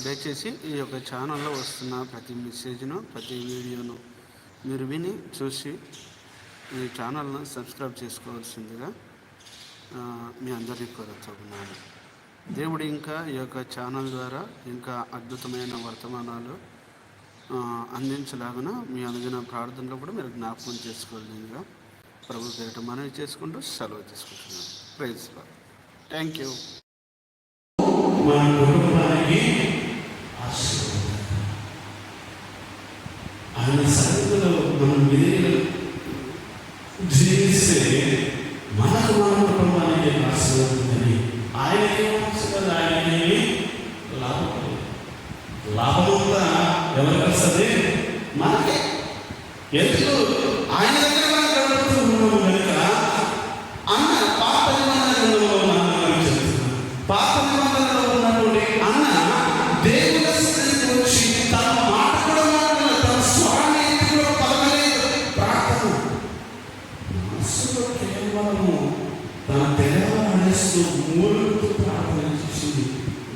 దయచేసి ఈ యొక్క ఛానల్లో వస్తున్న ప్రతి మెసేజ్ను, ప్రతి వీడియోను మీరు విని చూసి ఈ ఛానల్ను సబ్స్క్రైబ్ చేసుకోవాల్సిందిగా మీ అందరినీ కోరుతున్నాను. దేవుడు ఇంకా ఈ యొక్క ఛానల్ ద్వారా ఇంకా అద్భుతమైన వర్తమానాలు అందించలాగున మీ అనుదిన ప్రార్థనలో కూడా మీరు జ్ఞాపకం చేసుకోవాలిగా ప్రభు పేరిట మనవి చేసుకుంటూ సెలవు తీసుకుంటున్నాను. Praise Lord. Thank you. మన కుటుంబానికి ఆయన సన్నిధిలో మనం జీవిస్తే మనకు మన కుటుంబానికి ఆశీర్వదిందని ఆయనకి ఆయనకి లాభంగా ఎవరికి వస్తుంది? మనకి. ఎందుకు? ఆయన దగ్గర మనం గడుపుతున్నాము కనుక అన్న పాత నిబంధనలో మనం చెప్తున్నాం. పాత నిబంధనలో ఉన్నటువంటి అన్న దేవుని సన్నిధికి వచ్చి తన మాట కూడా మాట్లాడాలి, తన స్వరాన్ని కూడా పలకలేదు. ప్రార్థన మనసులో కేవలము తన తెలవాడేస్తూ మూలుగుతూ ప్రార్థన చేసింది.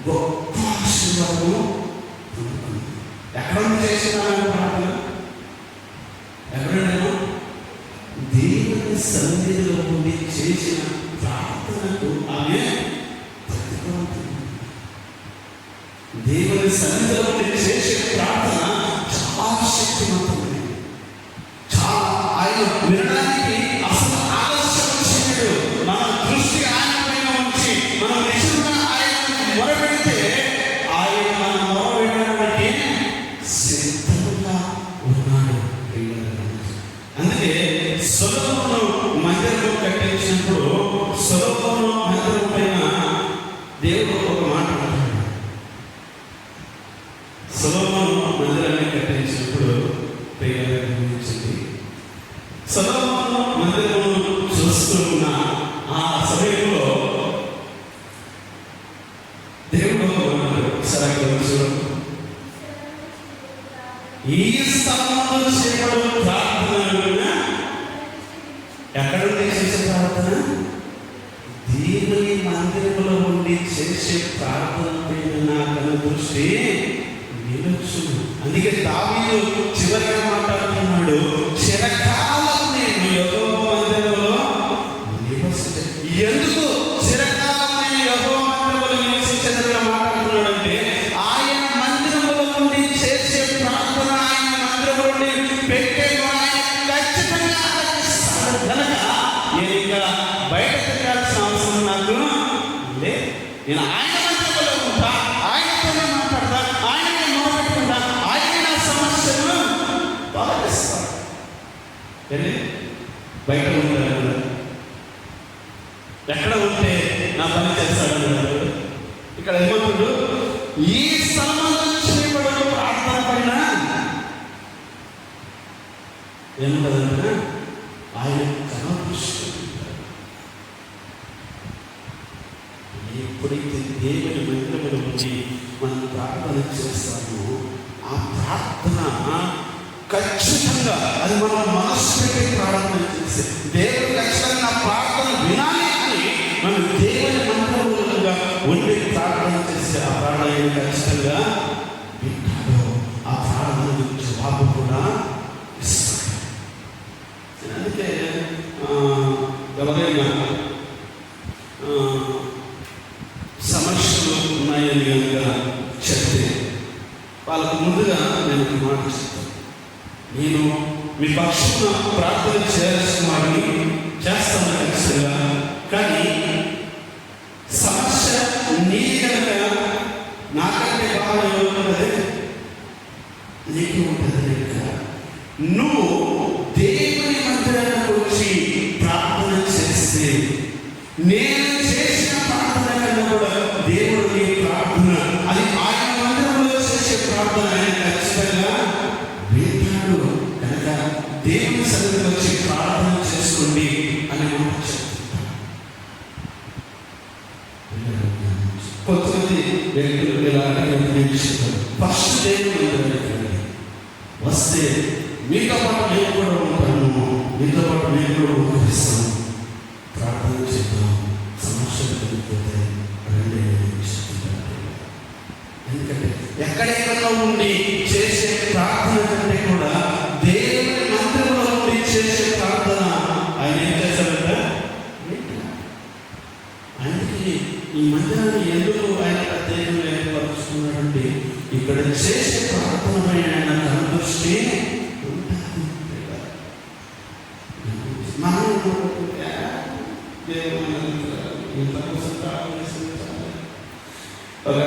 గొప్ప ఆశీర్వాదము ఎక్కడ చేసిన ప్రార్థన? ఎవరైనా దేవుని సన్నిధిలో ఉండి చేసిన ప్రార్థనకు ఆమె దేవుని సన్నిధిలో ఉండి చేసే ప్రార్థన చాలా శక్తివంతమైనది. చాలా ఆయన వినడానికి అసలు ఆలస్యం చేయడు. మన దృష్టి ఆయన పైన ఉంచి మనం నిజంగా ఆయన మొరపెడితే ఆయన మన మొర వినడానికి సిద్ధంగా ఉన్నాడు. అందుకే సొలొమోను మందిరం కట్టించినప్పుడు సొలొమోను మందిరం పైన దేవుడు ఒక మాట అంటాడు. సొలొమోను మందిరాన్ని కట్టించినప్పుడు గమనించింది. సొలొమోను మందిరము చూస్తూ ఉన్న ఆ సమయంలో దేవుడు ఈ స్థలంలో చేయడం ప్రార్థన ఎక్కడ చేసే ప్రార్థన? దేవుని మందిరంలో ఉండి చేసే ప్రార్థన పైన నా కన్న దృష్టి నిలుచును. అందుకే దావీదు చివరిగా మాట్లాడుతున్నాడు, చిరకాలం నేను యెహోవా మందిరంలో నివసించను. ఎందుకు చిరకాలం నేను యెహోవా మందిరంలో నివసించనుగా మాట్లాడుతున్నాడు అంటే ఆయన మందిరంలో ఉండి చేసే ప్రార్థన, ఆయన మందిరంలో ఉండి పెట్టే ఖచ్చితంగా కనుక నేను ఇంకా బయట తిరగాల్సిన అవసరం నాకు లేదు. నేను ఆయన మందిరంలో ఉంటా, ఆయనతోనే మాట్లాడతా, ఆయననే మొదలుపెట్టుకుంటా, ఆయన నా సమస్యను బాధిస్తాను. బయట ఉంటాడు, ఎక్కడ ఉంటే నా పని చేస్తాడు. ఇక్కడ ఏమంటాడు? ఈ స్థలంలో చేయబడిన ప్రార్థన పైన ఏముంటుందంటే ఆయన ఎప్పుడైతే దేవుని మందిరంలో వచ్చి మనం ప్రార్థన చేస్తామో ఆ ప్రార్థన ఖచ్చితంగా అది మనం మనసు పెట్టి ప్రార్థన చేస్తే దేవుడు ఖచ్చితంగా ప్రార్థన వినాలి అని మనం దేవుని మందిరంగా ఉండి ప్రార్థన చేస్తే ఆ ప్రార్థన ఖచ్చితంగా వింటాడు. ఆ ప్రార్థన జవాబు కూడా ఇస్తాడు. అందుకే ఎవరైనా సమస్యలు ఉన్నాయని కనుక చెప్తే వాళ్ళకు ముందుగా నేను ఒక మాట చెప్తాను. నేను మీ పక్షున ప్రార్థన చేయాల్సిన వాడిని చేస్తాను ఖచ్చితంగా. కానీ సమస్య నీ కనుక నాకంటే బాగా ఉంటుంది, నీకు ఉంటుంది కనుక నువ్వు దేవుని మందిరానికి వచ్చి ప్రార్థన చేస్తే నేను చేసిన ప్రార్థన కన్నా కూడా దేవుడి ప్రార్థన, అది ఆయన మందిరంలో చేసే ప్రార్థన ఆయన ఖచ్చితంగా వింటాడు. కనుక దేవుని సన్నిధికి వచ్చి ప్రార్థన చేసుకోండి అని మాట చెప్తున్నాను. కొంతమంది వ్యక్తులు ఇలాంటి ఫస్ట్ దేవుని మందిరానికి వస్తే మీతో పాటు నేను కూడా ఉంటాను, మీతో పాటు నేను కూడా ఉపయోగిస్తాను, ప్రార్థన చేద్దాం, సమస్యలు కలిగిపోతే రెండే ఎందుకంటే ఎక్కడెక్కడో ఉండి చేసే ప్రార్థన కంటే కూడా దేవుని మందిరంలో ఉండి చేసే ప్రార్థన ఆయన ఏం చేశారంట? ఆయనకి ఈ మందిరాన్ని ఎందుకు ఆయన ప్రత్యేకంగా ఏర్పరుచుకున్నాడంటే ఇక్కడ చేసే ప్రార్థన పైన ఆయన కనుదృష్టి ఉంటుంది. మనం ఒక 5 నిమిషాలు ప్రార్థన చేస్తుంది, ఒక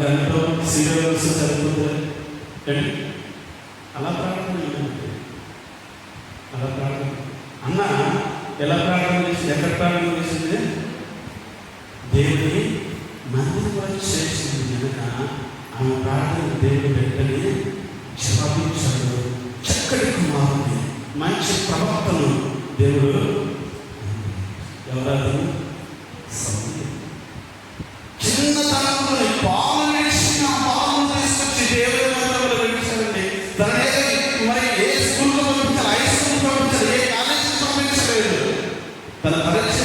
గంట సీరియల్స్ జరుగుతుంది. అలా ప్రార్థన అలా ప్రార్థన అన్న ఎలా ప్రార్థన చేసింది? ఎక్కడ ప్రార్థన చేసింది? దేవుడిని మందిరంలో చేసింది కనుక ఆమె ప్రార్థన దేవుడు వెంటనే జవాబించాడు. చక్కటి కుమారుని, మంచి ప్రవక్తను దేవుడు ఎవరు? చిన్నతనంలో పాలు నేర్చిన పాలను తీసుకొచ్చి దేవుడి మందిరంలో పెట్టారండి. తననే మరి ఏ స్కూల్లో పంపించాలి, హై స్కూల్లో పంపించాలి, ఏ కాలేజీకి పంపించలేదు. తన పరీక్ష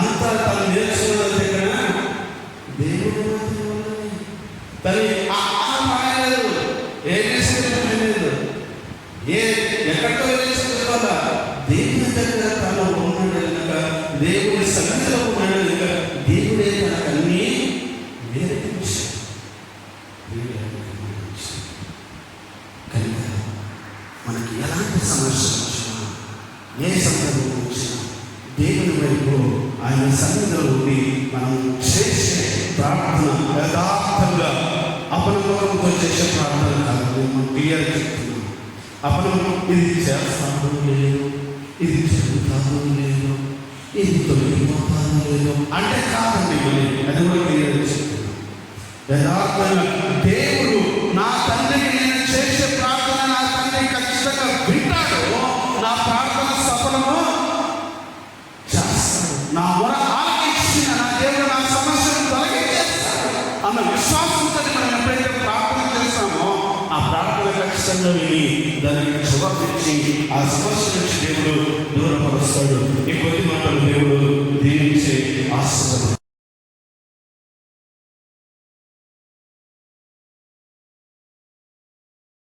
అంతా తను నేర్చుకున్న దగ్గర దేవుడు తను రాయలేదు, ఏ లేదు, ఎక్కడికో వెళ్ళేసిన తర్వాత దేవుని దగ్గర తను ఉన్నాడు కనుక, దేవుడి సన్నిధిలో ఉన్నాడు కనుక దేవుడే తనకు అన్నీ నేర్పించాడు. కనుక మనకి ఎలాంటి సమస్య వచ్చినా, ఏ సందర్భం వచ్చినా దేవుని వైపు ఆయన సన్నిధిలో ఉండి మనం చేసే ప్రార్థన యథార్థంగా అపనమ్మకంతో చేసే ప్రార్థన కాదు. మనం క్లియర్ చెప్తున్నాం. అపనమ్మకం ఇది చేస్తాను లేదు, ఇది జరుగుతాను లేదు, ఇది తొలగిపోతాను లేదు అంటే కాదండి. అది కూడా క్లియర్ చెప్తున్నాం. యథార్థంగా దేవుడు నా తండ్రికి నేను చేసే ప్రార్థన నా తండ్రి ఖచ్చితంగా వింటాడు, నా ప్రార్థన సఫలము చేస్తాడు, నా మొర ఆలకించిన నా దేవుడు నా సమస్యను తొలగించేస్తాడు అన్న విశ్వాసంతో మనం ఎప్పుడైతే ప్రార్థన చేస్తామో ఆ ప్రార్థన ఖచ్చితంగా విని దానికి జవాబిచ్చి ఆ సమస్య నుంచి దేవుడు దూరపరుస్తాడు. ఈ కొద్ది మాటలు దేవుడు దీవించే ఆశీర్వాదం.